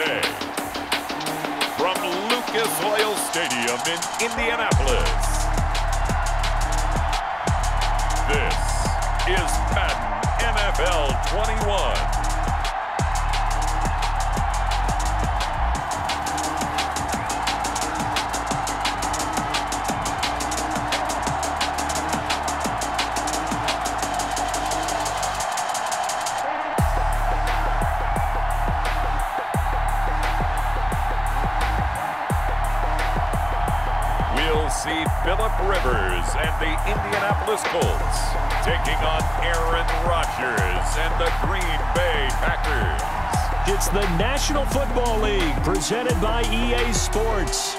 Tuesday. From Lucas Oil Stadium in Indianapolis, this is Madden NFL 21. See Phillip Rivers and the Indianapolis Colts taking on Aaron Rodgers and the Green Bay Packers. It's the National Football League presented by EA Sports.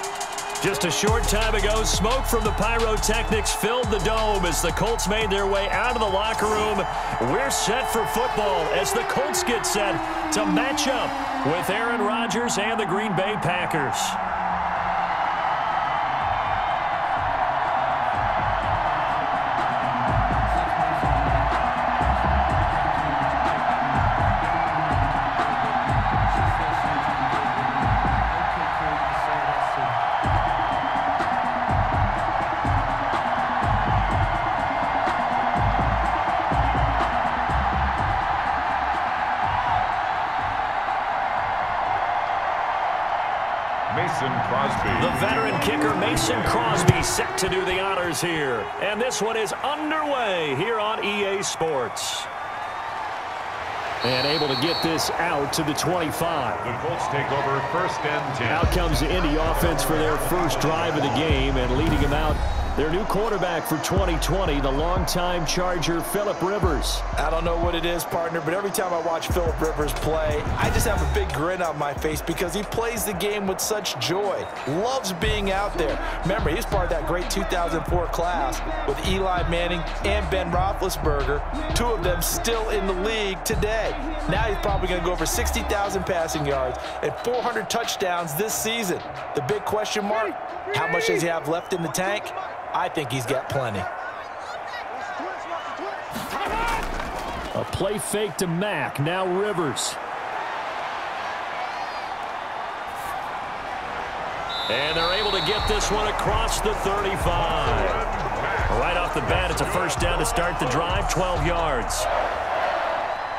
Just a short time ago, smoke from the pyrotechnics filled the dome as the Colts made their way out of the locker room. We're set for football as the Colts get set to match up with Aaron Rodgers and the Green Bay Packers. Crosby. The veteran kicker Mason Crosby set to do the honors here. And this one is underway here on EA Sports. And able to get this out to the 25. The Colts take over first and 10. Out comes the Indy offense for their first drive of the game, and leading them out, their new quarterback for 2020, the longtime Charger, Phillip Rivers. I don't know what it is, partner, but every time I watch Phillip Rivers play, I just have a big grin on my face because he plays the game with such joy. Loves being out there. Remember, he's part of that great 2004 class with Eli Manning and Ben Roethlisberger, two of them still in the league today. Now he's probably going to go over 60,000 passing yards and 400 touchdowns this season. The big question mark, how much does he have left in the tank? I think he's got plenty. A play fake to Mack. Now Rivers. And they're able to get this one across the 35. Right off the bat, it's a first down to start the drive, 12 yards.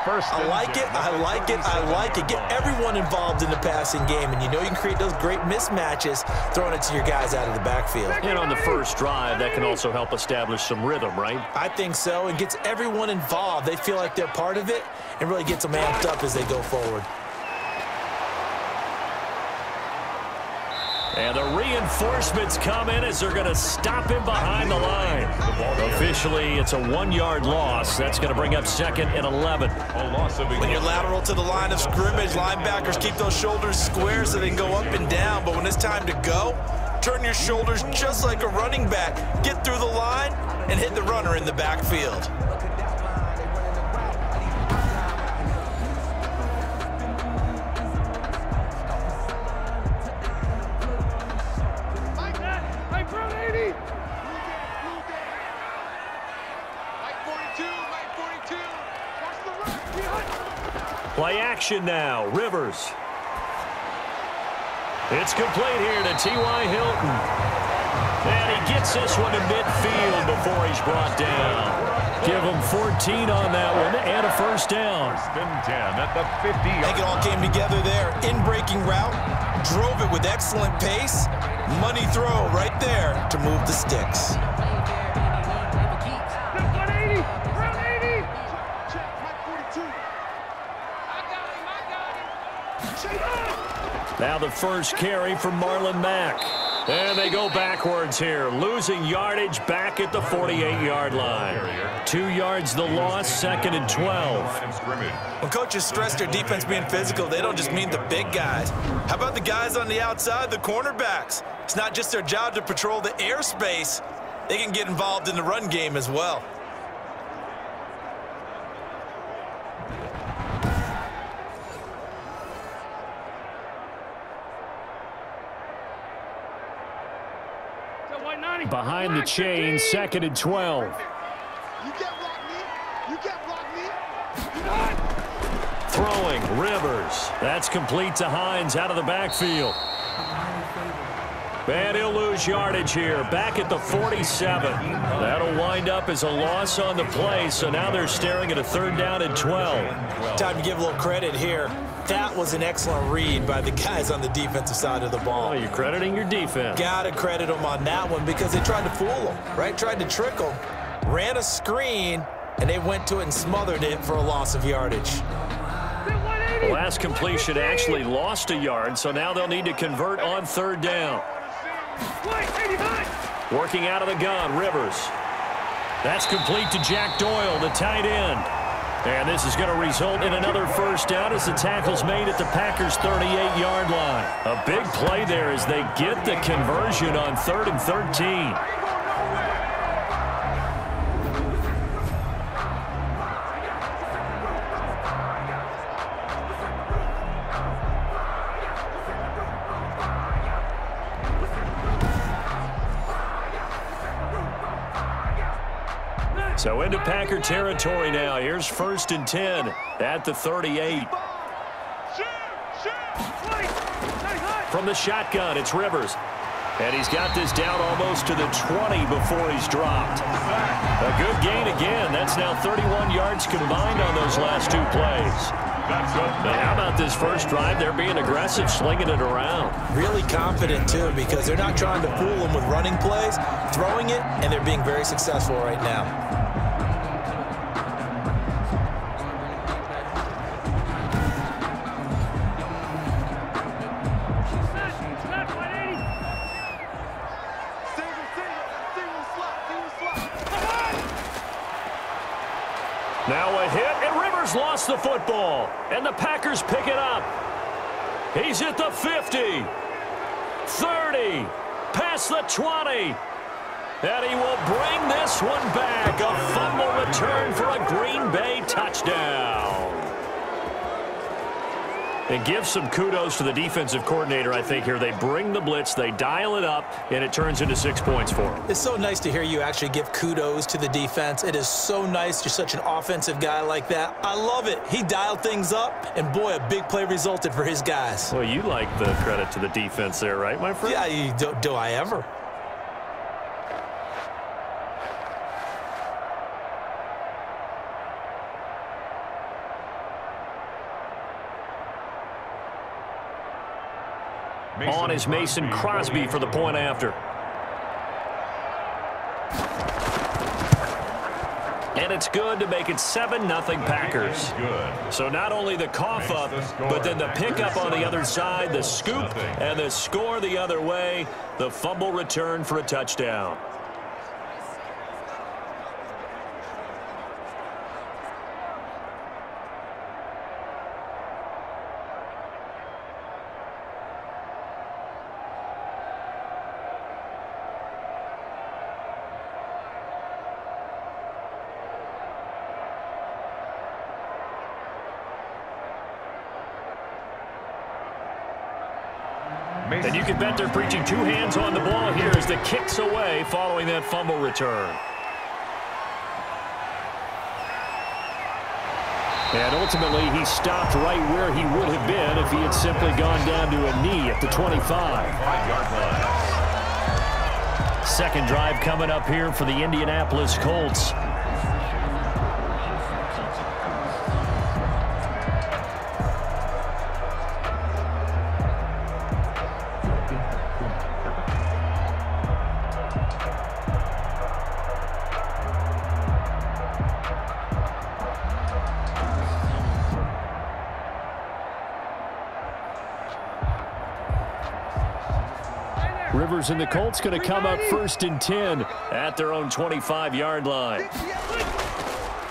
I like it, I like it, I like it. Get everyone involved in the passing game, and you know you can create those great mismatches throwing it to your guys out of the backfield. And on the first drive, that can also help establish some rhythm, right? I think so, and gets everyone involved. They feel like they're part of it and really gets them amped up as they go forward. And the reinforcements come in as they're going to stop him behind the line. Officially, it's a 1-yard loss. That's going to bring up second and 11. When you're lateral to the line of scrimmage, linebackers keep those shoulders square so they can go up and down. But when it's time to go, turn your shoulders just like a running back. Get through the line and hit the runner in the backfield. Play action now. Rivers. It's complete here to T.Y. Hilton. And he gets this one to midfield before he's brought down. Give him 14 on that one and a first down. First and 10 at the 50. I think it all came together there. In-breaking route. Drove it with excellent pace. Money throw right there to move the sticks. Now the first carry from Marlon Mack. And they go backwards here, losing yardage back at the 48-yard line. 2 yards the loss, second and 12. When coaches stress their defense being physical, they don't just mean the big guys. How about the guys on the outside, the cornerbacks? It's not just their job to patrol the airspace. They can get involved in the run game as well. Behind the chain, second and 12. Throwing, Rivers. That's complete to Hines out of the backfield. And he'll lose yardage here, back at the 47. That'll wind up as a loss on the play, so now they're staring at a 3rd down and 12. Time to give a little credit here. That was an excellent read by the guys on the defensive side of the ball. Oh, you're crediting your defense. Got to credit them on that one because they tried to fool them, right? Tried to trick them, ran a screen, and they went to it and smothered it for a loss of yardage. The last completion actually lost a yard, so now they'll need to convert on 3rd down. Working out of the gun, Rivers. That's complete to Jack Doyle, the tight end. And this is going to result in another 1st down as the tackle's made at the Packers' 38-yard line. A big play there as they get the conversion on 3rd and 13. So into Packer territory now. Here's 1st and 10 at the 38. From the shotgun, it's Rivers. And he's got this down almost to the 20 before he's dropped. A good gain again. That's now 31 yards combined on those last 2 plays. But how about this first drive? They're being aggressive, slinging it around. Really confident, too, because they're not trying to fool them with running plays, throwing it, and they're being very successful right now. Now a hit, and Rivers lost the football. And the Packers pick it up. He's at the 50, 30, past the 20. And he will bring this one back. A fumble return for a Green Bay touchdown. And give some kudos to the defensive coordinator, I think, here. They bring the blitz, they dial it up, and it turns into 6 points for them. It's so nice to hear you actually give kudos to the defense. It is so nice. You're such an offensive guy like that. I love it. He dialed things up, and boy, a big play resulted for his guys. Well, you like the credit to the defense there, right, my friend? Yeah, do I ever? On is Mason Crosby for the point after. And it's good to make it 7-0 Packers. So not only the cough up, but then the pickup on the other side, the scoop, and the score the other way, the fumble return for a touchdown. And you can bet they're preaching 2 hands on the ball here as the kick's away following that fumble return. And ultimately, he stopped right where he would have been if he had simply gone down to a knee at the 25. 5-yard line. Second drive coming up here for the Indianapolis Colts. Rivers and the Colts going to come up 1st and 10 at their own 25-yard line.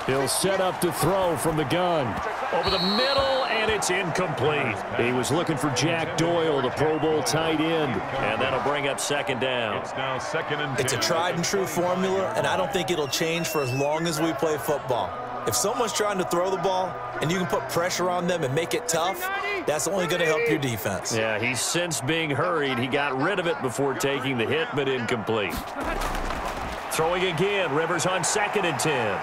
He'll set up to throw from the gun. Over the middle, and it's incomplete. He was looking for Jack Doyle, the Pro Bowl tight end, and that'll bring up 2nd down. It's now 2nd and 10. It's a tried-and-true formula, and I don't think it'll change for as long as we play football. If someone's trying to throw the ball and you can put pressure on them and make it tough, that's only going to help your defense. Yeah, he's since being hurried. He got rid of it before taking the hit, but incomplete. Throwing again, Rivers on 2nd and 10.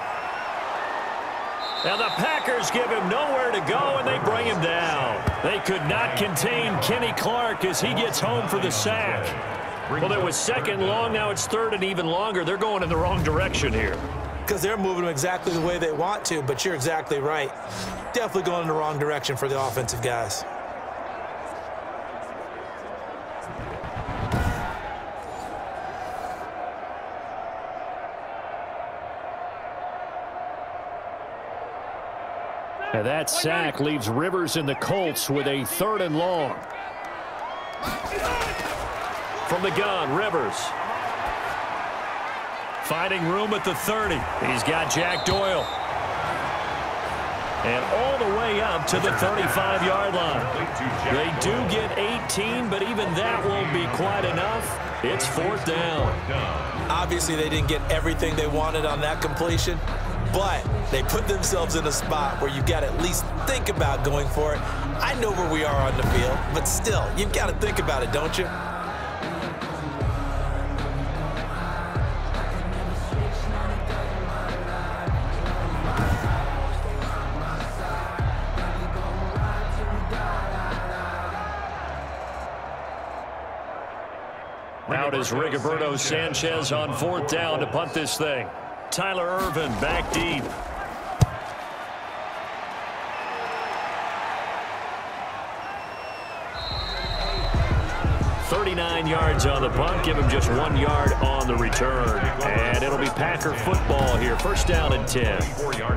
And the Packers give him nowhere to go, and they bring him down. They could not contain Kenny Clark as he gets home for the sack. Well, it was second long. Now it's third and even longer. They're going in the wrong direction here. Because they're moving them exactly the way they want to, but you're exactly right. Definitely going in the wrong direction for the offensive guys. And that sack leaves Rivers and the Colts with a third and long. From the gun, Rivers. Finding room at the 30. He's got Jack Doyle. And all the way up to the 35-yard line. They do get 18, but even that won't be quite enough. It's fourth down. Obviously, they didn't get everything they wanted on that completion, but they put themselves in a spot where you've got to at least think about going for it. I know where we are on the field, but still, you've got to think about it, don't you? Out is Rigoberto Sanchez on fourth down to punt this thing. Tyler Ervin back deep. .39 yards on the punt. Give him just 1 yard on the return. And it'll be Packer football here. First down and 10.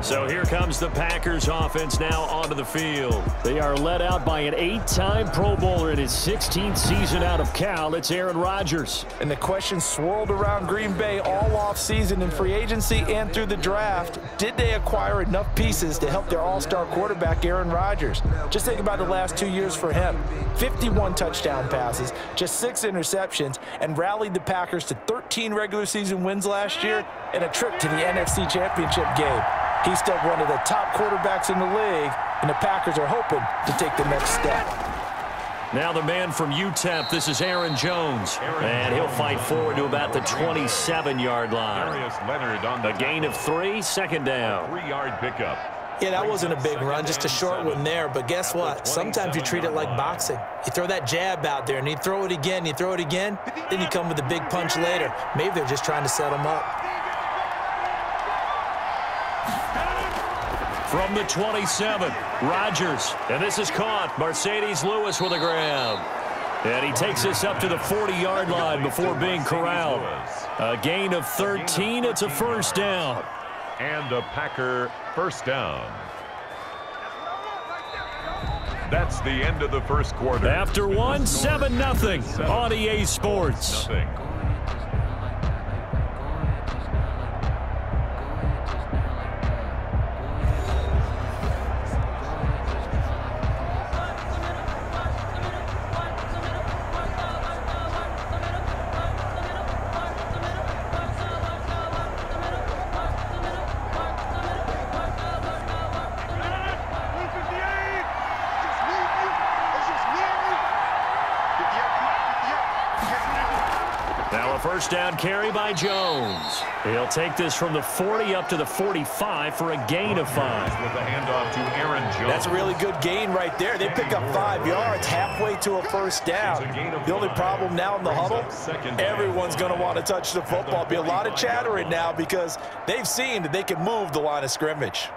So here comes the Packers offense now onto the field. They are led out by an 8-time Pro Bowler in his 16th season out of Cal. It's Aaron Rodgers. And the question swirled around Green Bay all offseason in free agency and through the draft. Did they acquire enough pieces to help their all-star quarterback, Aaron Rodgers? Just think about the last 2 years for him. 51 touchdown passes, just 6 interceptions, and rallied the Packers to 13 regular season wins last year and a trip to the NFC Championship game. He's still one of the top quarterbacks in the league, and the Packers are hoping to take the next step. Now the man from UTEP, this is Aaron Jones, and he'll fight forward to about the 27-yard line. A gain of 3, second down. 3-yard pickup. Yeah, that wasn't a big run, just a short one there. But guess what? Sometimes you treat it like boxing. You throw that jab out there, and you throw it again, then you come with a big punch later. Maybe they're just trying to set him up. From the 27, Rodgers. And this is caught. Mercedes Lewis with a grab. And he takes this up to the 40-yard line before being corralled. A gain of 13. It's a first down. And a Packer first down. That's the end of the first quarter. After one, 7-0 on EA Sports. First down carry by Jones. He'll take this from the 40 up to the 45 for a gain of 5. With the handoff to Aaron Jones. That's a really good gain right there. They pick up 5 yards halfway to a first down. The only problem now in the huddle, everyone's going to want to touch the football. Be a lot of chattering now because they've seen that they can move the line of scrimmage.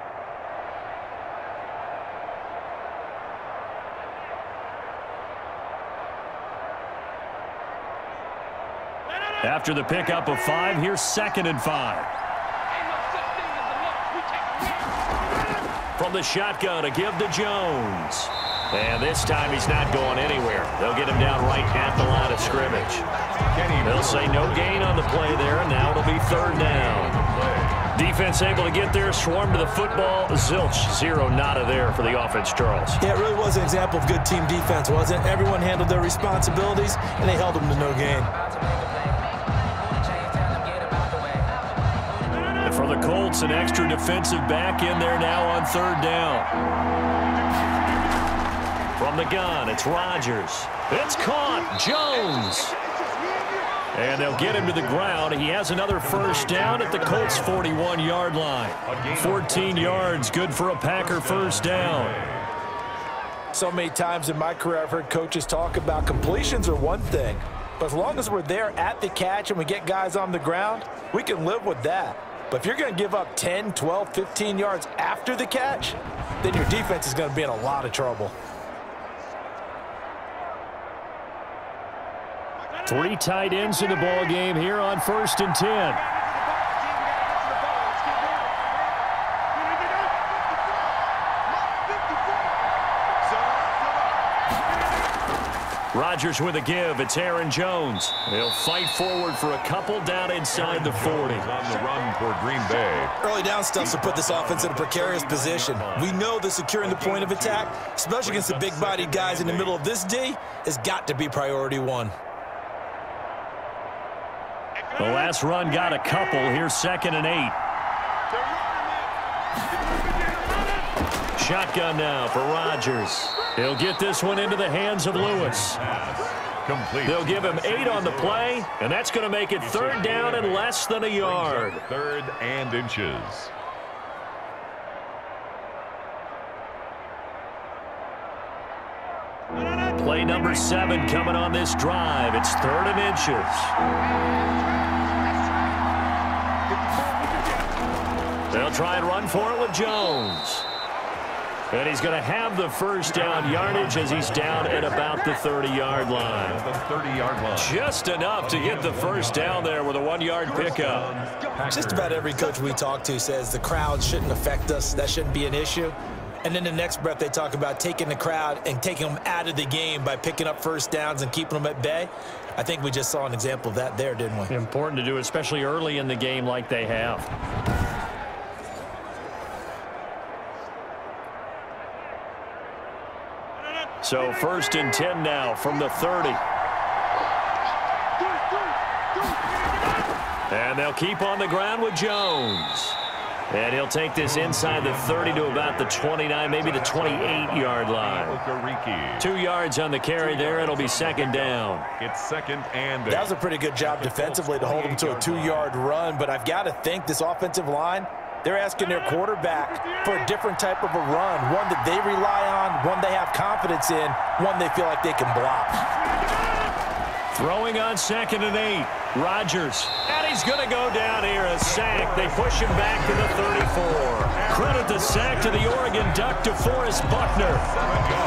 After the pickup of 5, here's 2nd and 5. From the shotgun, a give to Jones. And this time he's not going anywhere. They'll get him down right at the line of scrimmage. They'll say no gain on the play there, and now it'll be 3rd down. Defense able to get there, swarm to the football. Zilch, 0 nada there for the offense, Charles. Yeah, it really was an example of good team defense, wasn't it? Everyone handled their responsibilities, and they held them to no gain. For the Colts, an extra defensive back in there now on 3rd down. From the gun, it's Rodgers. It's caught. Jones. And they'll get him to the ground. He has another first down at the Colts' 41-yard line. 14 yards, good for a Packer first down. So many times in my career I've heard coaches talk about completions are one thing, but as long as we're there at the catch and we get guys on the ground, we can live with that. But if you're going to give up 10, 12, 15 yards after the catch, then your defense is going to be in a lot of trouble. 3 tight ends in the ball game here on 1st and 10. Rodgers with a give. It's Aaron Jones. He'll fight forward for a couple down inside the 40. On the run for Green Bay. Early down stuff to put this offense in a precarious position. We know that securing the point of attack, especially against the big-bodied guys in the middle of this D, has got to be priority 1. The last run got a couple. Here's 2nd and 8. Shotgun now for Rodgers. He'll get this one into the hands of Lewis. Complete. They'll give him 8 on the play, and that's going to make it 3rd down and less than a yard. 3rd and inches. Play number 7 coming on this drive. It's 3rd and inches. They'll try and run for it with Jones. And he's going to have the first down yardage as he's down at about the 30-yard line. The 30-yard line. Just enough to get the first down there with a 1-yard pickup. Just about every coach we talk to says the crowd shouldn't affect us. That shouldn't be an issue. And then the next breath they talk about taking the crowd and taking them out of the game by picking up first downs and keeping them at bay. I think we just saw an example of that there, didn't we? Important to do, especially early in the game like they have. So 1st and 10 now from the 30. And they'll keep on the ground with Jones. And he'll take this inside the 30 to about the 29, maybe the 28-yard line. 2 yards on the carry there. It'll be 2nd down. It's 2nd and 8. That was a pretty good job defensively to hold them to a 2-yard run, but I've got to think this offensive line, they're asking their quarterback for a different type of a run, one that they rely on, one they have confidence in, one they feel like they can block. Throwing on 2nd and 8. Rodgers. And he's going to go down here. A sack. They push him back to the 34. Credit the sack to the Oregon Duck, DeForest Buckner.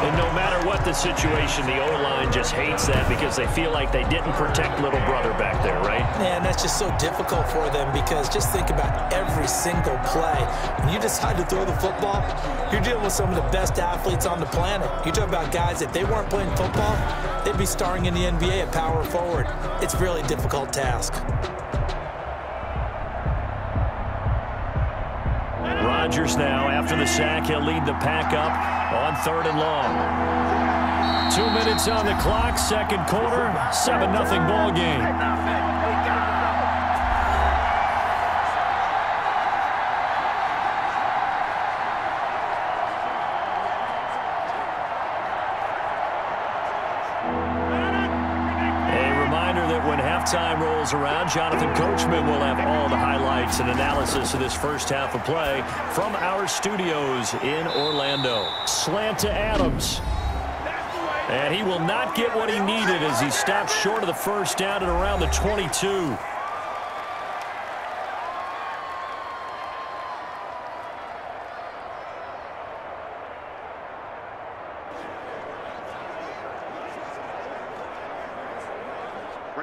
And no matter what the situation, the O-line just hates that because they feel like they didn't protect little brother back there, right? Man, that's just so difficult for them because just think about every single play. When you decide to throw the football, you're dealing with some of the best athletes on the planet. You talk about guys, if they weren't playing football, they'd be starring in the NBA at power forward. It's a really difficult task. Rodgers now, after the sack, he'll lead the pack up on 3rd and long. 2 minutes on the clock, 2nd quarter, 7-0 ball game. Time rolls around. Jonathan Coachman will have all the highlights and analysis of this first half of play from our studios in Orlando. Slant to Adams. And he will not get what he needed as he stopped short of the first down at around the 22.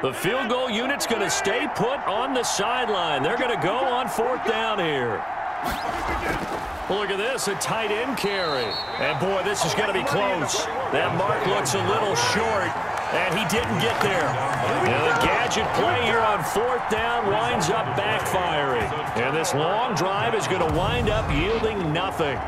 The field goal unit's going to stay put on the sideline. They're going to go on 4th down here. Look at this, a tight end carry. And, boy, this is going to be close. That mark looks a little short, and he didn't get there. And the gadget play here on 4th down winds up backfiring. And this long drive is going to wind up yielding nothing.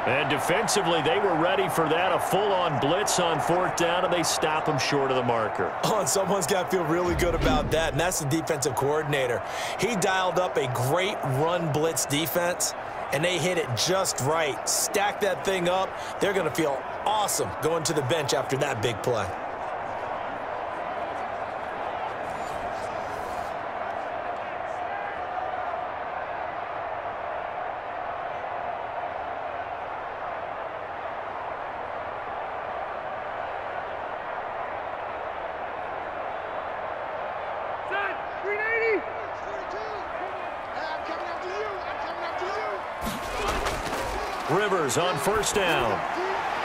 And defensively, they were ready for that, a full-on blitz on 4th down, and they stop him short of the marker. Oh, and someone's got to feel really good about that, and that's the defensive coordinator. He dialed up a great run blitz defense, and they hit it just right. Stack that thing up. They're going to feel awesome going to the bench after that big play. Rivers on first down.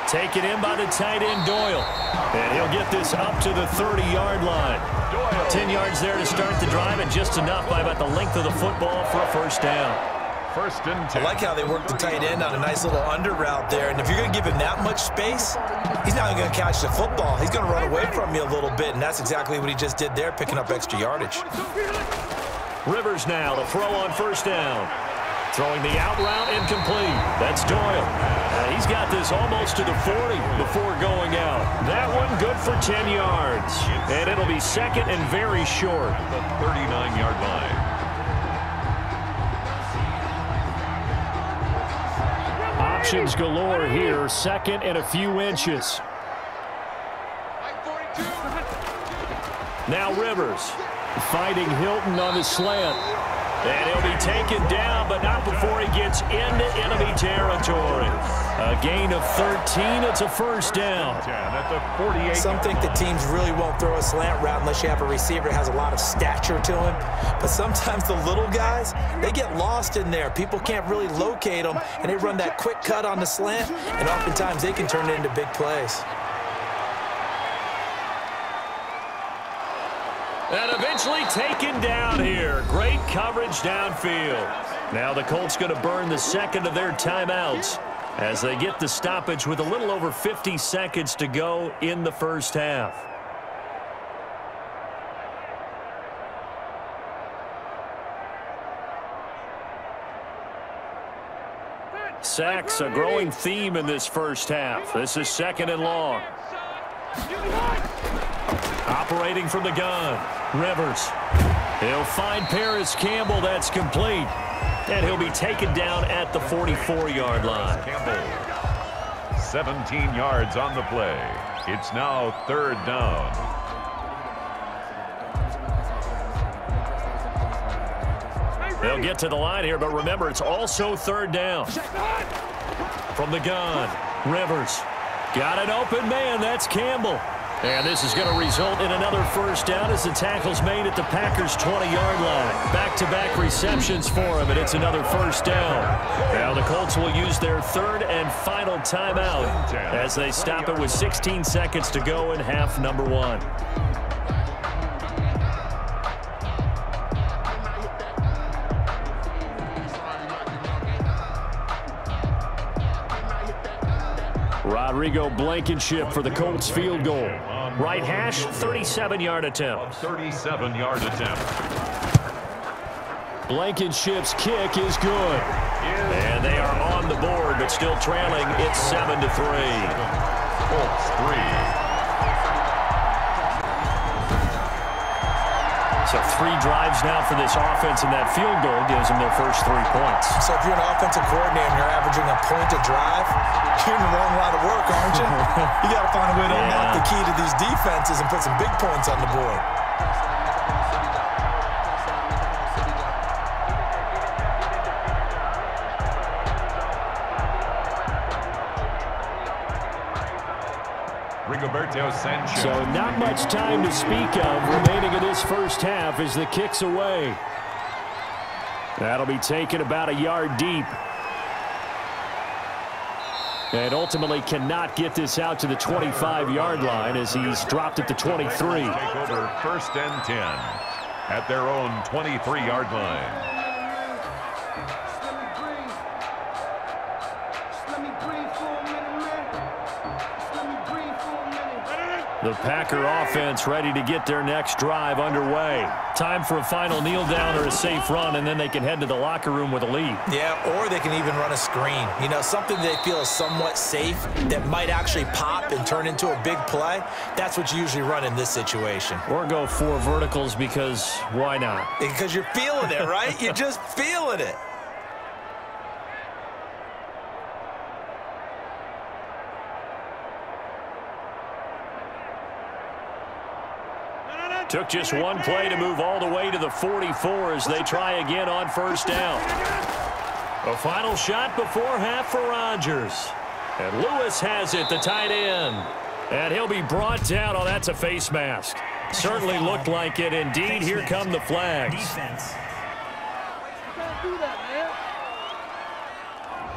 Taken in by the tight end, Doyle. And he'll get this up to the 30-yard line. 10 yards there to start the drive, and just enough by about the length of the football for a first down. First and 10. I like how they work the tight end on a nice little under route there. And if you're going to give him that much space, he's not even going to catch the football. He's going to run away from you a little bit, and that's exactly what he just did there, picking up extra yardage. Rivers now to throw on first down. Throwing the out route incomplete. That's Doyle. He's got this almost to the 40 before going out. That one good for 10 yards. And it'll be second and very short. The 39-yard line. Options galore here. Second and a few inches. Now Rivers fighting Hilton on the slant. And he'll be taken down, but not before he gets into enemy territory. A gain of 13. It's a first down. At the 48. Some think that teams really won't throw a slant route unless you have a receiver that has a lot of stature to him. But sometimes the little guys, they get lost in there. People can't really locate them, and they run that quick cut on the slant, and oftentimes they can turn it into big plays. And eventually taken down here. Great coverage downfield. Now the Colts going to burn the second of their timeouts as they get the stoppage with a little over 50 seconds to go in the first half. Sacks, a growing theme in this first half. This is second and long. Operating from the gun, Rivers. He'll find Paris Campbell. That's complete. And he'll be taken down at the 44-yard line. Campbell, 17 yards on the play. It's now third down. They'll get to the line here, but remember, it's also third down. From the gun, Rivers. Got an open man. That's Campbell. And this is going to result in another first down as the tackle's made at the Packers' 20-yard line. Back-to-back receptions for him, and it's another first down. Now the Colts will use their third and final timeout as they stop it with 16 seconds to go in half number one. Rodrigo Blankenship for the Colts field goal. Right hash, 37-yard attempt. 37-yard attempt. Blankenship's kick is good. And they are on the board, but still trailing. It's 7-3. Colts 3. So 3 drives now for this offense, and that field goal gives them their first 3 points. So if you're an offensive coordinator and you're averaging a point a drive, you're in the wrong line of work, aren't you? You got to find a way to unlock the key to these defenses and put some big points on the board. So not much time to speak of remaining in this first half as the kick's away. That'll be taken about a yard deep. And ultimately cannot get this out to the 25-yard line as he's dropped at the 23. Take over first and 10 at their own 23-yard line. The Packer offense ready to get their next drive underway. Time for a final kneel down or a safe run, and then they can head to the locker room with a lead. Yeah, or they can even run a screen. You know, something they feel is somewhat safe that might actually pop and turn into a big play. That's what you usually run in this situation. Or go 4 verticals because why not? Because you're feeling it, right? You're just feeling it. Took just one play to move all the way to the 44 as they try again on first down. A final shot before half for Rodgers. And Lewis has it, the tight end. And he'll be brought down. Oh, that's a face mask. Certainly looked like it. Indeed, here come the flags.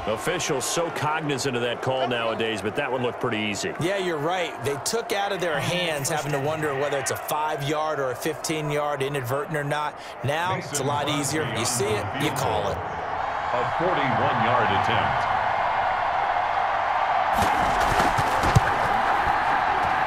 Officials so cognizant of that call nowadays, but that one looked pretty easy. Yeah, you're right. They took out of their hands having to wonder whether it's a 5-yard or a 15-yard inadvertent or not. Now it's a lot easier. You see it, you call it. A 41-yard attempt.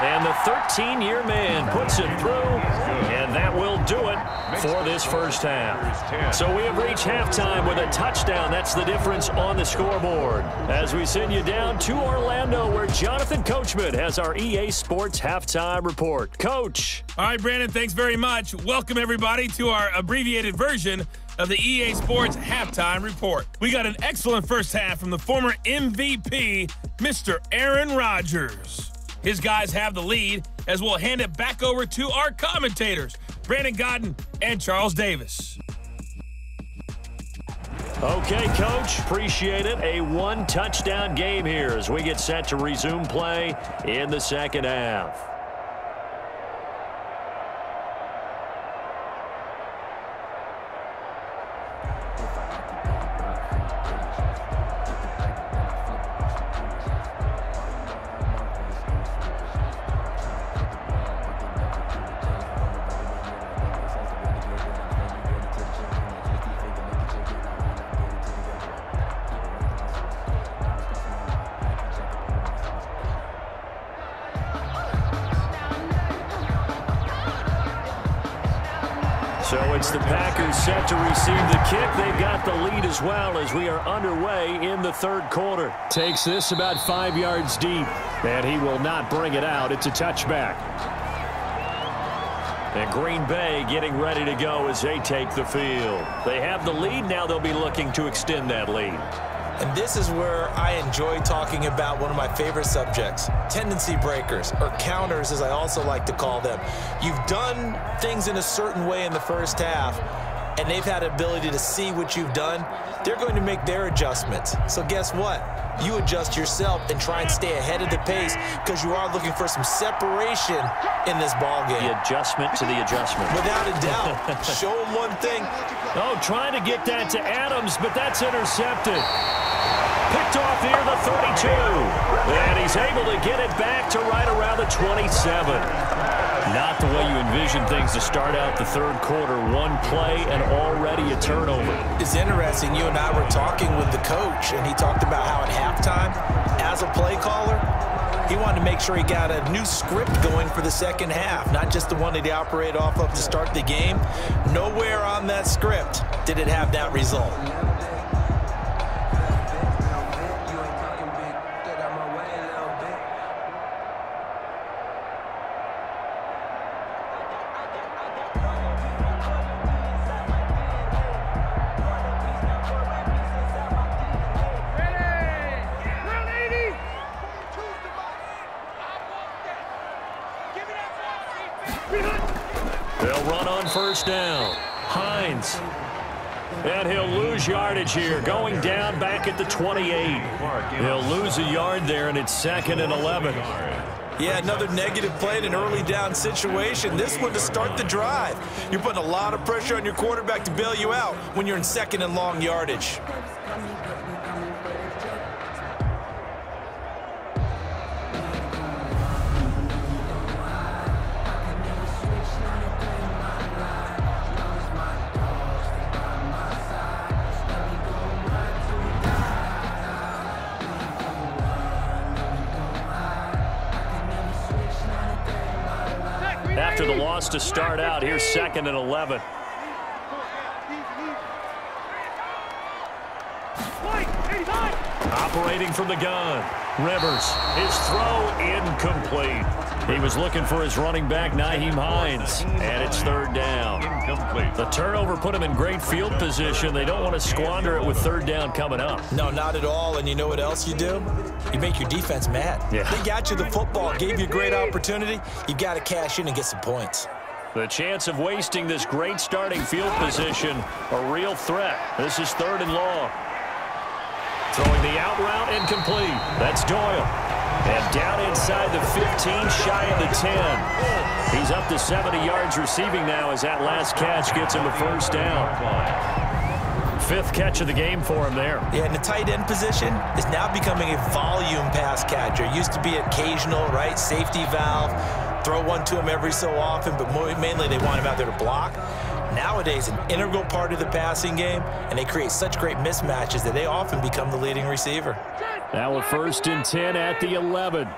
And the 13-year man puts it through, and that will do it for this first half. So we have reached halftime with a touchdown. That's the difference on the scoreboard. As we send you down to Orlando, where Jonathan Coachman has our EA Sports halftime report. Coach. All right, Brandon, thanks very much. Welcome, everybody, to our abbreviated version of the EA Sports halftime report. We got an excellent first half from the former MVP, Mr. Aaron Rodgers. His guys have the lead as we'll hand it back over to our commentators, Brandon Godden and Charles Davis. Okay, Coach, appreciate it. A one-touchdown game here as we get set to resume play in the second half. So it's the Packers set to receive the kick. They've got the lead as well as we are underway in the third quarter. Takes this about 5 yards deep, and he will not bring it out. It's a touchback. And Green Bay getting ready to go as they take the field. They have the lead. Now they'll be looking to extend that lead. And this is where I enjoy talking about one of my favorite subjects, tendency breakers, or counters as I also like to call them. You've done things in a certain way in the first half, and they've had the ability to see what you've done. They're going to make their adjustments. So guess what? You adjust yourself and try and stay ahead of the pace because you are looking for some separation in this ballgame. The adjustment to the adjustment. Without a doubt. Show them one thing. Oh, trying to get that to Adams, but that's intercepted. Picked off near the 32. And he's able to get it back to right around the 27. Not the way you envision things to start out the third quarter. One play and already a turnover. It's interesting. You and I were talking with the coach, and he talked about how at halftime, as a play caller, he wanted to make sure he got a new script going for the second half, not just the one that he operated off of to start the game. Nowhere on that script did it have that result. They'll run on first down. Hines. And he'll lose yardage here, going down back at the 28. He'll lose a yard there, and it's 2nd and 11. Yeah, another negative play in an early down situation. This one to start the drive. You're putting a lot of pressure on your quarterback to bail you out when you're in 2nd and long yardage. After the loss to start out, here's 2nd and 11. Operating from the gun. Rivers, his throw incomplete. He was looking for his running back, Nyheim Hines, and it's 3rd down. Incomplete. The turnover put him in great field position. They don't want to squander it with 3rd down coming up. No, not at all. And you know what else you do? You make your defense mad. Yeah. They got you the football, gave you a great opportunity. You got to cash in and get some points. The chance of wasting this great starting field position, a real threat. This is 3rd and long. Throwing the out route incomplete. That's Doyle. And down inside the 15, shy of the 10. He's up to 70 yards receiving now as that last catch gets him a 1st down. fifth catch of the game for him there. Yeah, and the tight end position is now becoming a volume pass catcher. It used to be occasional, right, safety valve, throw one to him every so often, but mainly they want him out there to block. Nowadays, an integral part of the passing game, and they create such great mismatches that they often become the leading receiver. Now a 1st and 10 at the 11.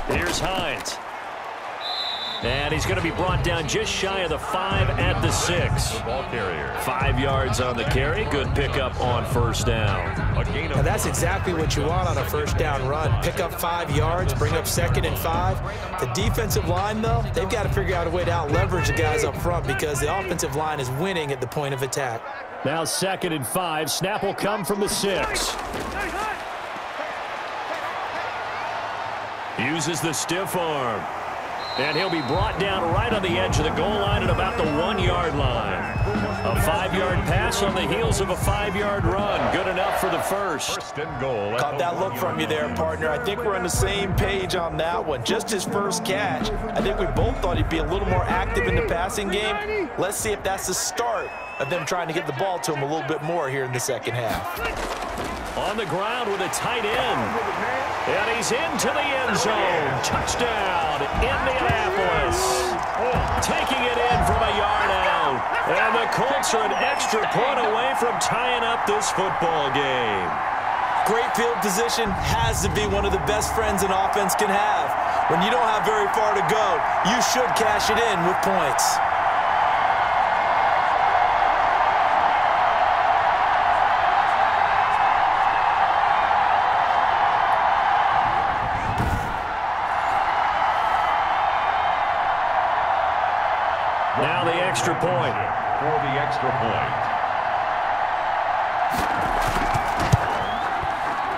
Here's Hines. And he's going to be brought down just shy of the 5 at the 6. Ball carrier. 5 yards on the carry. Good pickup on 1st down. Now that's exactly what you want on a 1st down run. Pick up 5 yards, bring up 2nd and 5. The defensive line, though, they've got to figure out a way to out-leverage the guys up front because the offensive line is winning at the point of attack. Now 2nd and 5. Snap will come from the 6. Uses the stiff arm. And he'll be brought down right on the edge of the goal line at about the 1-yard line. A 5-yard pass on the heels of a 5-yard run. Good enough for the first. 1st and goal. Caught that look from you there, partner. I think we're on the same page on that one. Just his first catch. I think we both thought he'd be a little more active in the passing game. Let's see if that's the start of them trying to get the ball to him a little bit more here in the second half. On the ground with a tight end. And he's into the end zone. Touchdown, Indianapolis. Taking it in from a yard out. And the Colts are an extra point away from tying up this football game. Great field position has to be one of the best friends an offense can have. When you don't have very far to go, you should cash it in with points. Now the extra point. For the extra point.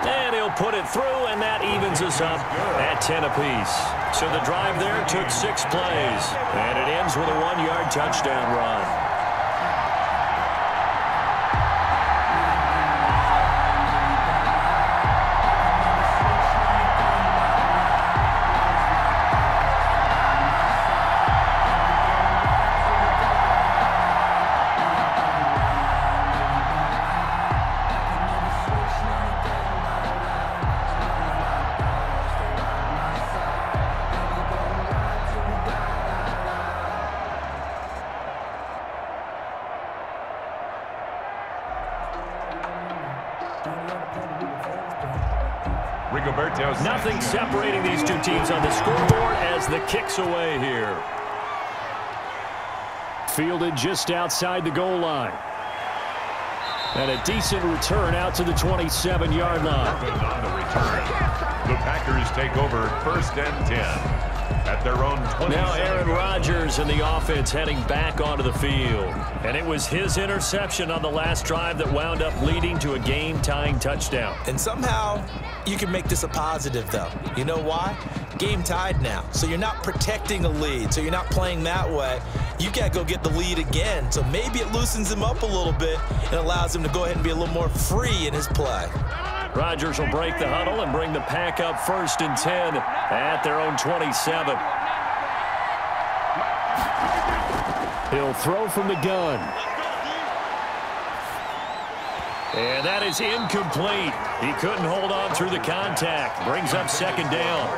And he'll put it through, and that evens us up at 10 apiece. So the drive there took 6 plays, and it ends with a 1-yard touchdown run. Nothing separating these two teams on the scoreboard as the kick's away here. Fielded just outside the goal line. And a decent return out to the 27-yard line. On the return, the Packers take over 1st and 10 at their own 27. Now Aaron Rodgers and the offense heading back onto the field. And it was his interception on the last drive that wound up leading to a game-tying touchdown. And somehow you can make this a positive, though. You know why? Game tied now. So you're not protecting a lead. So you're not playing that way. You got to go get the lead again. So maybe it loosens him up a little bit and allows him to go ahead and be a little more free in his play. Rodgers will break the huddle and bring the pack up 1st and 10 at their own 27. He'll throw from the gun. And that is incomplete. He couldn't hold on through the contact. Brings up 2nd down.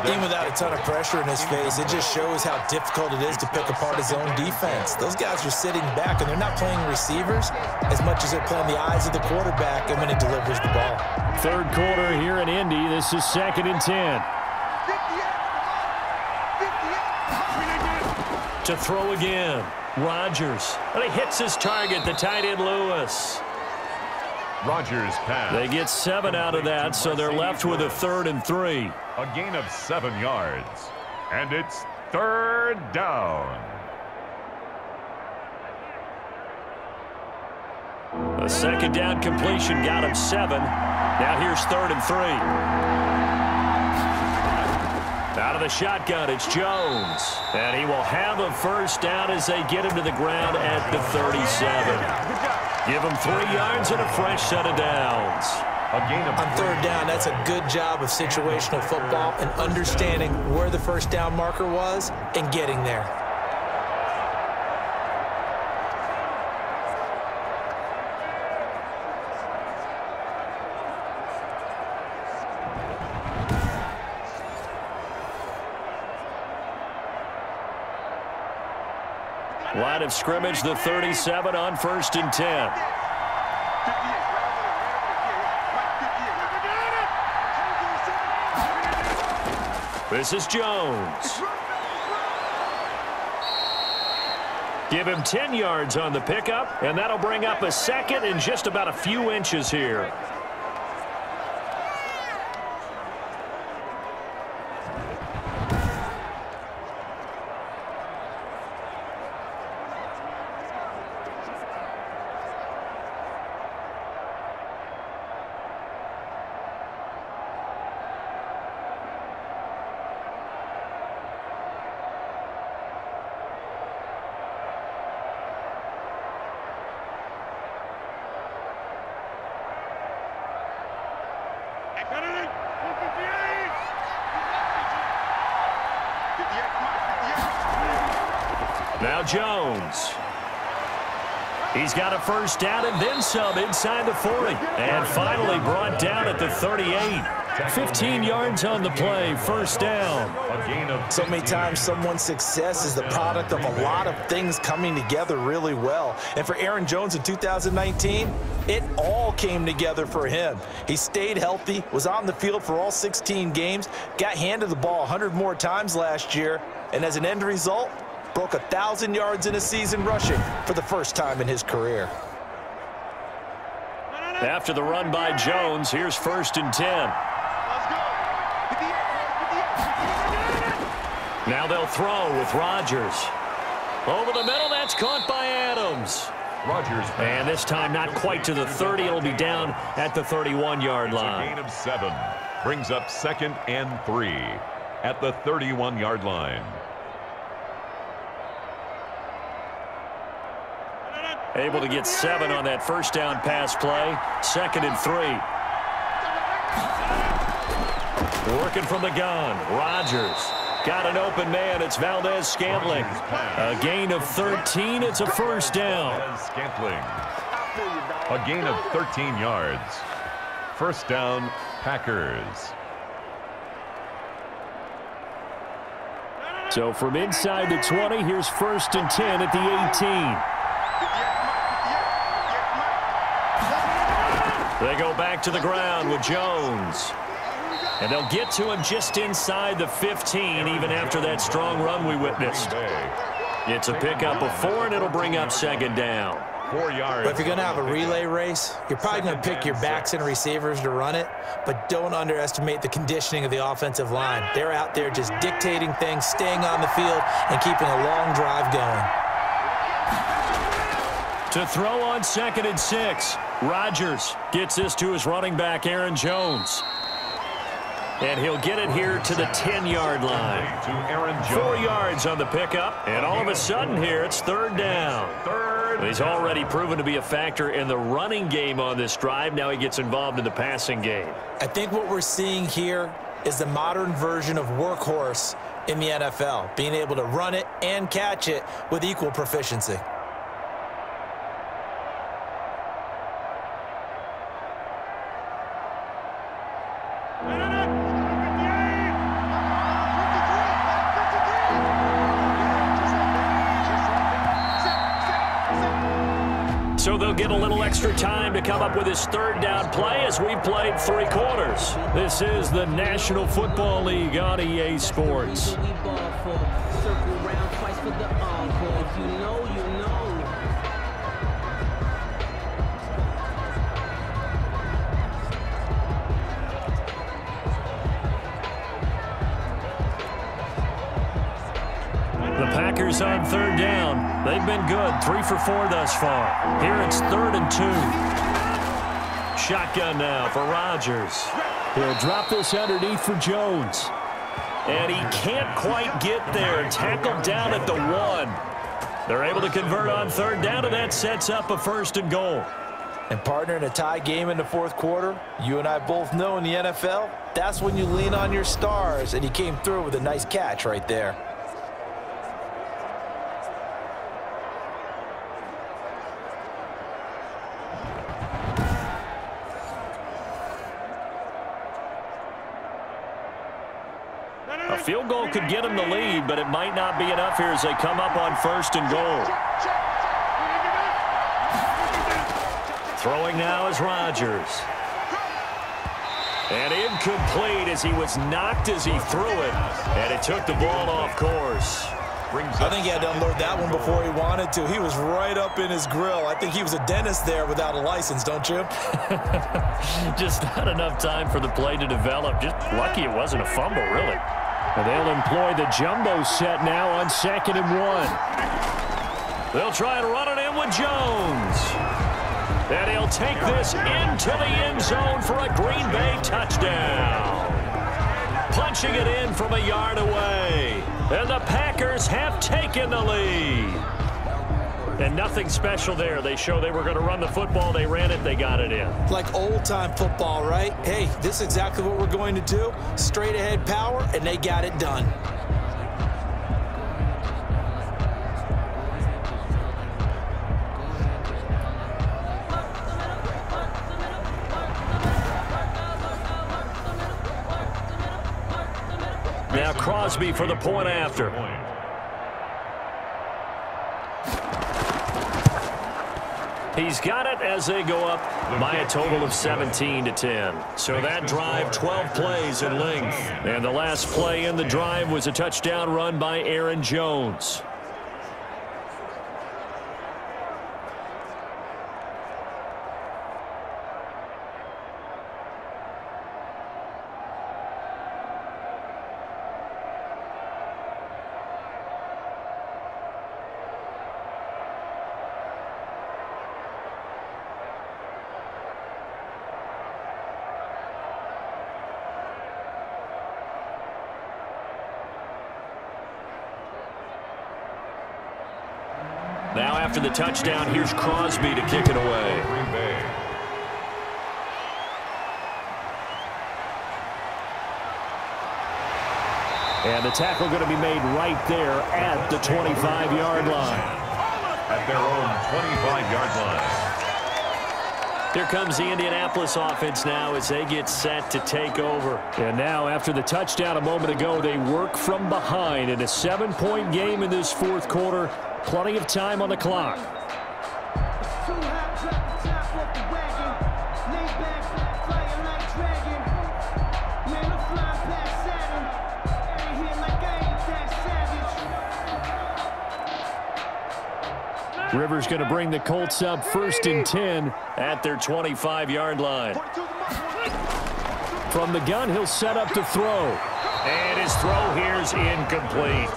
Even without a ton of pressure in his face, it just shows how difficult it is to pick apart his own defense. Those guys are sitting back, and they're not playing receivers as much as they're playing the eyes of the quarterback and when he delivers the ball. 3rd quarter here in Indy. This is 2nd and 10. To throw again. Rodgers. But he hits his target, the tight end Lewis. Rodgers pass. They get 7 out of that, so they're left with a 3rd and 3. A gain of 7 yards. And it's 3rd down. A 2nd down completion got him 7. Now here's 3rd and 3. Out of the shotgun, it's Jones. And he will have a 1st down as they get him to the ground at the 37. Give him 3 yards and a fresh set of downs. On 3rd down, that's a good job of situational football and understanding where the 1st down marker was and getting there. Line of scrimmage, the 37 on 1st and 10. This is Jones. Give him 10 yards on the pickup, and that'll bring up a second and just about a few inches here. Now Jones. He's got a first down and then some inside the 40. And finally brought down at the 38. 15 yards on the play, first down. So many times someone's success is the product of a lot of things coming together really well. And for Aaron Jones in 2019, it all came together for him. He stayed healthy, was on the field for all 16 games, got handed the ball 100 more times last year, and as an end result, broke 1,000 yards in a season rushing for the first time in his career. After the run by Jones, here's 1st and 10. Now they'll throw with Rodgers. Over the middle, that's caught by Adams. Rodgers. And this time not quite to the 30. It'll be down at the 31-yard line. A gain of 7. Brings up 2nd and 3 at the 31-yard line. Able to get 7 on that first down pass play. 2nd and 3. Working from the gun. Rodgers. Got an open man. It's Valdez-Scantling. A gain of 13. It's a first down. Scantling. A gain of 13 yards. First down, Packers. So from inside the 20, here's 1st and 10 at the 18. They go back to the ground with Jones. And they'll get to him just inside the 15, even after that strong run we witnessed. It's a pickup of 4, and it'll bring up 2nd down. 4 yards. But if you're going to have a relay race, you're probably going to pick your backs and receivers to run it, but don't underestimate the conditioning of the offensive line. They're out there just dictating things, staying on the field, and keeping a long drive going. To throw on 2nd and 6, Rodgers gets this to his running back, Aaron Jones. And he'll get it here to the 10-yard line. 4 yards on the pickup, and all of a sudden here it's 3rd down. He's already proven to be a factor in the running game on this drive. Now he gets involved in the passing game. I think what we're seeing here is the modern version of workhorse in the NFL, being able to run it and catch it with equal proficiency. So they'll get a little extra time to come up with his 3rd down play as we've played 3 quarters. This is the National Football League on EA Sports. The Packers on 3rd down. They've been good, 3 for 4 thus far. Here it's 3rd and 2. Shotgun now for Rodgers. He'll drop this underneath for Jones. And he can't quite get there. Tackled down at the 1. They're able to convert on 3rd down, and that sets up a 1st and goal. And partner, in a tie game in the 4th quarter, you and I both know in the NFL, that's when you lean on your stars, and he came through with a nice catch right there. Field goal could get them the lead, but it might not be enough here as they come up on 1st and goal. Throwing now is Rodgers. And incomplete as he was knocked as he threw it. And it took the ball off course. I think he had to unload that one before he wanted to. He was right up in his grill. I think he was a dentist there without a license, don't you? Just not enough time for the play to develop. Just lucky it wasn't a fumble, really. And they'll employ the jumbo set now on 2nd and 1. They'll try and run it in with Jones. And he'll take this into the end zone for a Green Bay touchdown. Punching it in from a yard away. And the Packers have taken the lead. And nothing special there. They show they were going to run the football. They ran it. They got it in. Like old-time football, right? Hey, this is exactly what we're going to do. Straight-ahead power, and they got it done. Now Crosby for the point after. He's got it as they go up by a total of 17-10. So that drive, 12 plays in length. And the last play in the drive was a touchdown run by Aaron Jones. Now after the touchdown, here's Crosby to kick it away. And the tackle going to be made right there at the 25-yard line. At their own 25-yard line. Here comes the Indianapolis offense now as they get set to take over. And now after the touchdown a moment ago, they work from behind in a 7-point game in this 4th quarter. Plenty of time on the clock. Rivers going to bring the Colts up 1st and 10 at their 25-yard line. From the gun, he'll set up to throw. And his throw here is incomplete.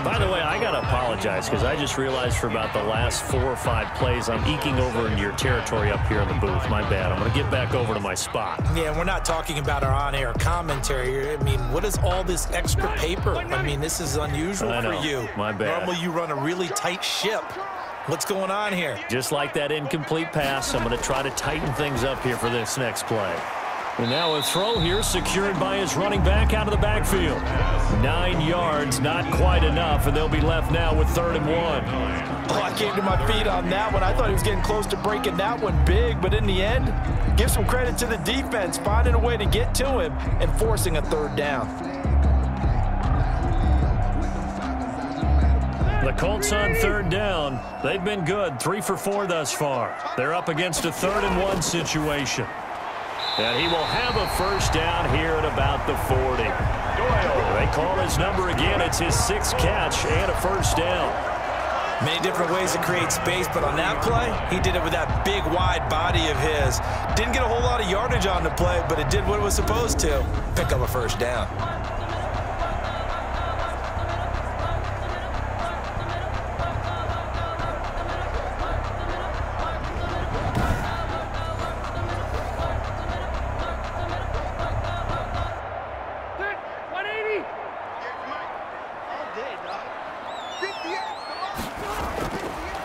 By the way, I got to apologize because I just realized for about the last 4 or 5 plays I'm eking over into your territory up here in the booth. My bad. I'm going to get back over to my spot. Yeah, we're not talking about our on-air commentary. I mean, what is all this extra paper? I mean, this is unusual for you. My bad. Normally you run a really tight ship. What's going on here? Just like that incomplete pass, I'm going to try to tighten things up here for this next play. And now a throw here secured by his running back out of the backfield. 9 yards, not quite enough, and they'll be left now with 3rd and 1. Oh, I came to my feet on that one. I thought he was getting close to breaking that one big, but in the end, give some credit to the defense, finding a way to get to him and forcing a 3rd down. The Colts on 3rd down. They've been good, 3 for 4 thus far. They're up against a 3rd and 1 situation. And he will have a 1st down here at about the 40. They call his number again. It's his 6th catch and a 1st down. Many different ways to create space, but on that play, he did it with that big, wide body of his. Didn't get a whole lot of yardage on the play, but it did what it was supposed to. Pick up a 1st down.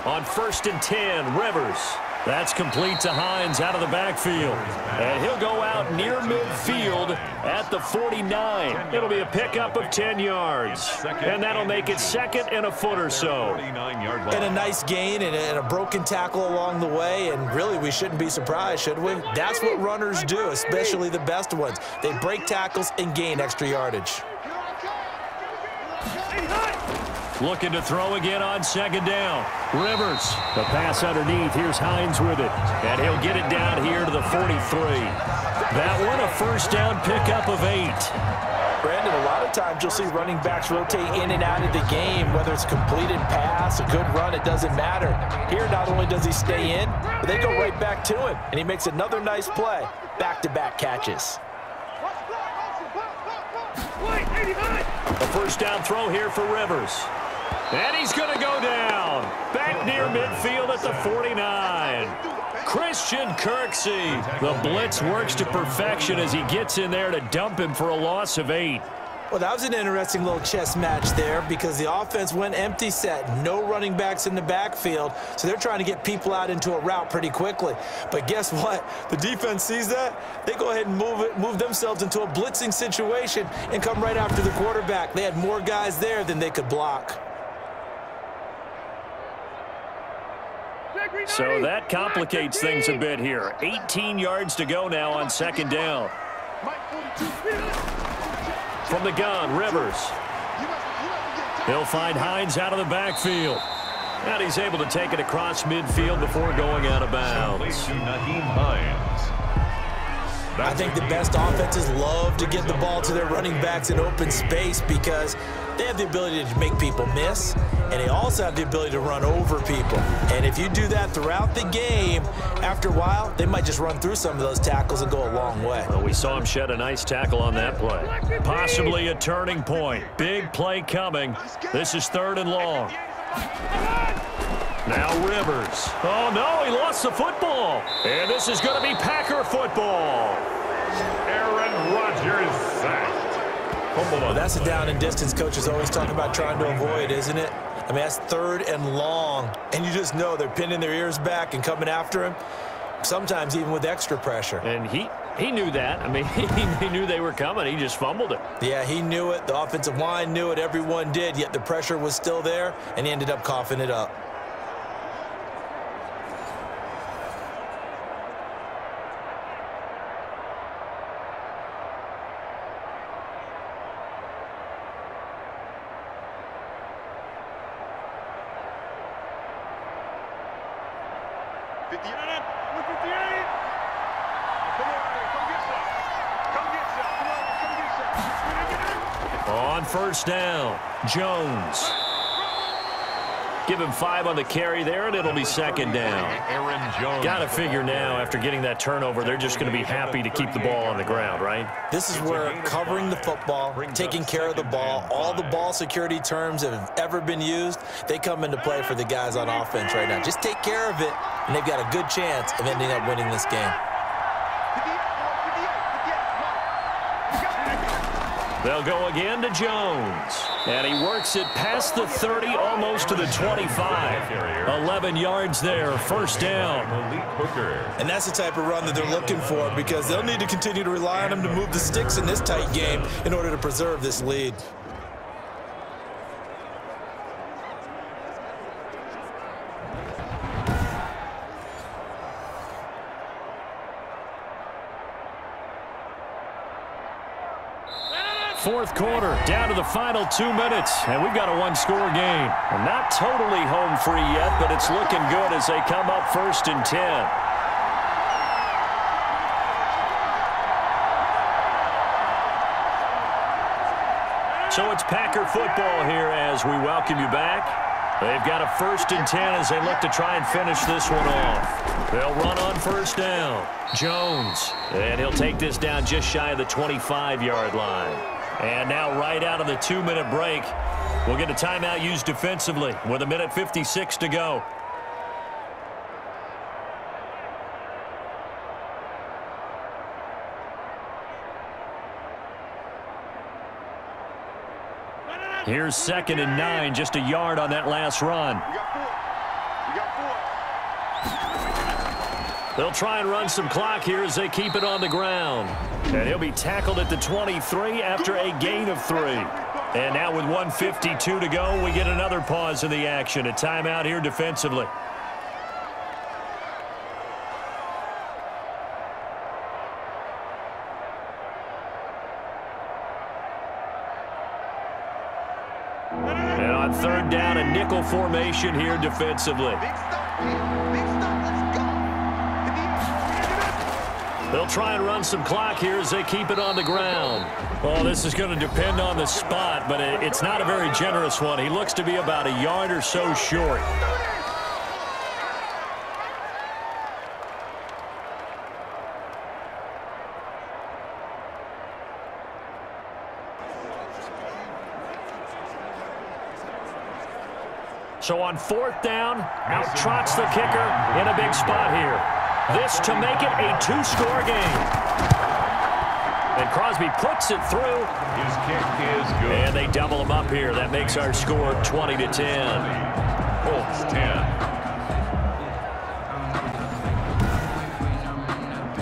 On 1st and 10, Rivers. That's complete to Hines out of the backfield. And he'll go out near midfield at the 49. It'll be a pickup of 10 yards. And that'll make it 2nd and a foot or so. And a nice gain and a broken tackle along the way. And really, we shouldn't be surprised, should we? That's what runners do, especially the best ones. They break tackles and gain extra yardage. Looking to throw again on second down. Rivers, the pass underneath. Here's Hines with it. And he'll get it down here to the 43. That one a first down pickup of 8. Brandon, a lot of times you'll see running backs rotate in and out of the game, whether it's a completed pass, a good run, it doesn't matter. Here, not only does he stay in, but they go right back to him, and he makes another nice play. Back-to-back catches. A first down throw here for Rivers. And he's going to go down. Back near midfield at the 49. Christian Kirksey. The blitz works to perfection as he gets in there to dump him for a loss of 8. Well, that was an interesting little chess match there because the offense went empty set. No running backs in the backfield, so they're trying to get people out into a route pretty quickly. But guess what? The defense sees that. They go ahead and move themselves into a blitzing situation and come right after the quarterback. They had more guys there than they could block. So that complicates things a bit here. 18 yards to go now on second down. From the gun, Rivers. He'll find Hines out of the backfield. And he's able to take it across midfield before going out of bounds. I think the best offenses love to get the ball to their running backs in open space because they have the ability to make people miss, and they also have the ability to run over people. And if you do that throughout the game, after a while, they might just run through some of those tackles and go a long way. Well, we saw him shed a nice tackle on that play. Possibly a turning point. Big play coming. This is 3rd and long. Now Rivers. Oh, no, he lost the football. And this is going to be Packer football. Aaron Rodgers sacked. Well, that's a down and distance coaches always talk about trying to avoid, isn't it? I mean, that's 3rd and long. And you just know they're pinning their ears back and coming after him, sometimes even with extra pressure. And he knew that. I mean, he knew they were coming. He just fumbled it. Yeah, he knew it. The offensive line knew it. Everyone did, yet the pressure was still there, and he ended up coughing it up. On first down, Jones. Give him 5 on the carry there, and it'll be second down. Aaron Jones. Got to figure now, after getting that turnover, they're just going to be happy to keep the ball on the ground, right? This is where covering the football, taking care of the ball, all the ball security terms that have ever been used, they come into play for the guys on offense right now. Just take care of it, and they've got a good chance of ending up winning this game. They'll go again to Jones. And he works it past the 30, almost to the 25. 11 yards there, first down. And that's the type of run that they're looking for because they'll need to continue to rely on him to move the sticks in this tight game in order to preserve this lead. Fourth quarter, down to the final 2 minutes, and we've got a one-score game. And not totally home free yet, but it's looking good as they come up 1st and 10. So it's Packer football here as we welcome you back. They've got a 1st and 10 as they look to try and finish this one off. They'll run on first down. Jones, and he'll take this down just shy of the 25-yard line. And now right out of the 2-minute break, we'll get a timeout used defensively with 1:56 to go. Here's 2nd and 9, just a yard on that last run. They'll try and run some clock here as they keep it on the ground. And he'll be tackled at the 23 after a gain of 3. And now with 1:52 to go, we get another pause in the action. A timeout here defensively. And on third down, a nickel formation here defensively. They'll try and run some clock here as they keep it on the ground. Well, this is going to depend on the spot, but it's not a very generous one. He looks to be about a yard or so short. So on fourth down, out trots the kicker in a big spot here. This to make it a two-score game. And Crosby puts it through. His kick is good. And they double him up here. That makes our score 20-10. Colts 10.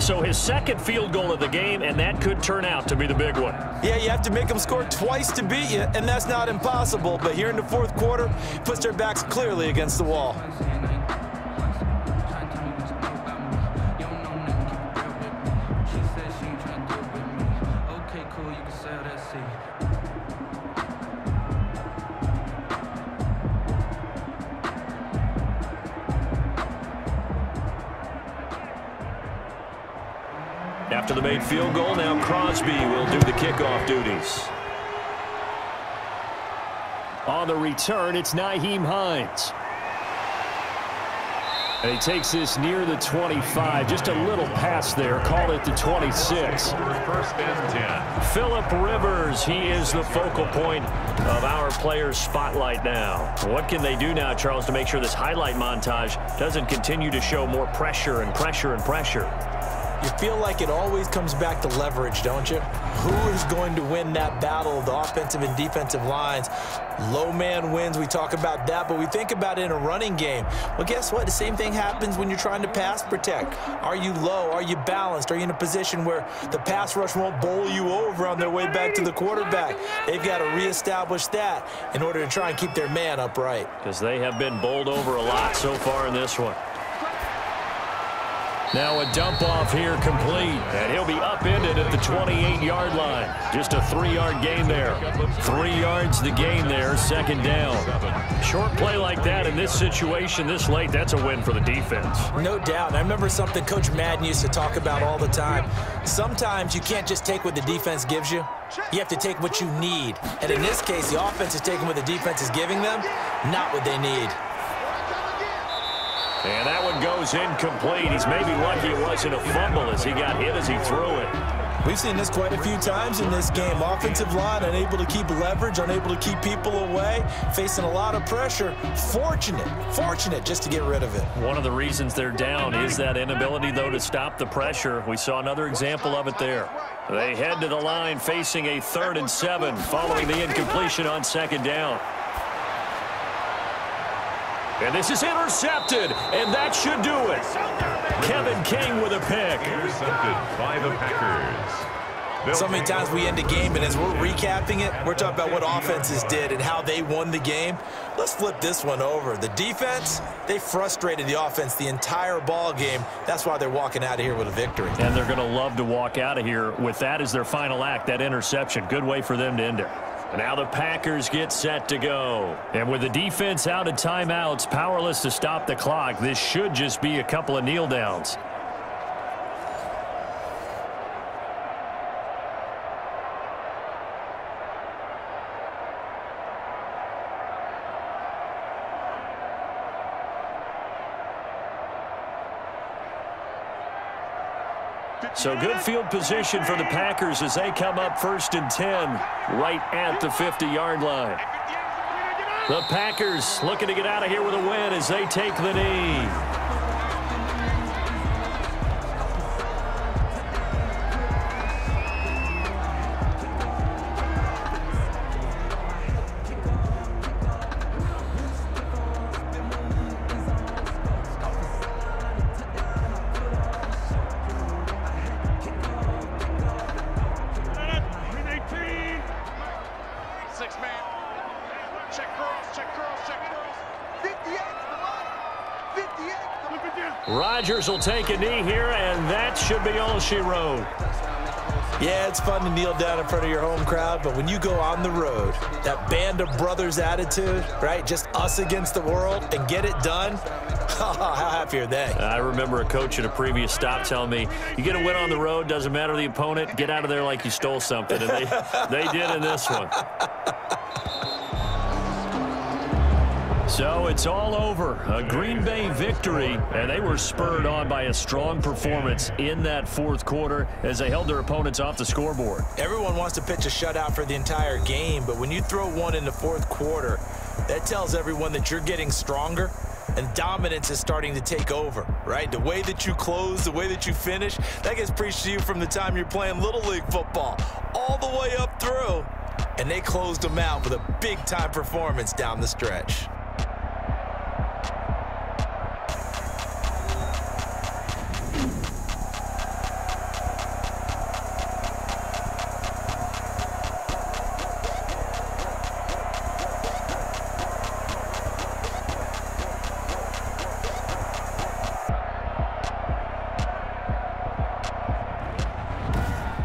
So his second field goal of the game, and that could turn out to be the big one. Yeah, you have to make them score twice to beat you, and that's not impossible. But here in the fourth quarter, puts their backs clearly against the wall. After the made field goal, now Crosby will do the kickoff duties. On the return, it's Nyheim Hines. And he takes this near the 25, just a little pass there, call it the 26. First and 10. Phillip Rivers, he is the focal point of our players' spotlight now. What can they do now, Charles, to make sure this highlight montage doesn't continue to show more pressure and pressure and pressure? You feel like it always comes back to leverage, don't you? Who is going to win that battle of the offensive and defensive lines? Low man wins. We talk about that, but we think about it in a running game. Well, guess what? The same thing happens when you're trying to pass protect. Are you low? Are you balanced? Are you in a position where the pass rush won't bowl you over on their way back to the quarterback? They've got to reestablish that in order to try and keep their man upright. Because they have been bowled over a lot so far in this one. Now a dump off here complete, and he'll be upended at the 28-yard line. Just a 3-yard gain there. 3 yards the gain there, second down. Short play like that in this situation this late, that's a win for the defense. No doubt. And I remember something Coach Madden used to talk about all the time. Sometimes you can't just take what the defense gives you. You have to take what you need. And in this case, the offense is taking what the defense is giving them, not what they need. And that one goes incomplete. He's maybe lucky it wasn't a fumble as he got hit as he threw it. We've seen this quite a few times in this game. Offensive line unable to keep leverage, unable to keep people away, facing a lot of pressure. Fortunate just to get rid of it. One of the reasons they're down is that inability, though, to stop the pressure. We saw another example of it there. They head to the line facing a 3rd and 7 following the incompletion on second down. And this is intercepted, and that should do it. Kevin King with a pick. Intercepted by the Packers. So many times we end a game, and as we're recapping it, we're talking about what offenses did and how they won the game. Let's flip this one over. The defense, they frustrated the offense the entire ball game. That's why they're walking out of here with a victory. And they're going to love to walk out of here with that as their final act, that interception. Good way for them to end it. Now the Packers get set to go. And with the defense out of timeouts, powerless to stop the clock, this should just be a couple of kneel downs. So good field position for the Packers as they come up 1st and 10 right at the 50-yard line. The Packers looking to get out of here with a win as they take the knee. Rodgers will take a knee here, and that should be all she wrote. Yeah, it's fun to kneel down in front of your home crowd, but when you go on the road, that band of brothers attitude, right? Just us against the world and get it done. How happy are they? I remember a coach at a previous stop telling me, you get a win on the road, doesn't matter the opponent, get out of there like you stole something. And they did in this one. So it's all over. A Green Bay victory, and they were spurred on by a strong performance in that fourth quarter as they held their opponents off the scoreboard. Everyone wants to pitch a shutout for the entire game, but when you throw one in the fourth quarter, that tells everyone that you're getting stronger and dominance is starting to take over, right? The way that you close, the way that you finish, that gets preached to you from the time you're playing Little League football all the way up through, and they closed them out with a big-time performance down the stretch.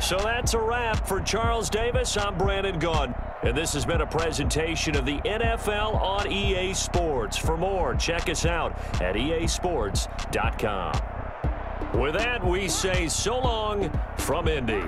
So that's a wrap for Charles Davis. I'm Brandon Gunn. And this has been a presentation of the NFL on EA Sports. For more, check us out at easports.com. With that, we say so long from Indy.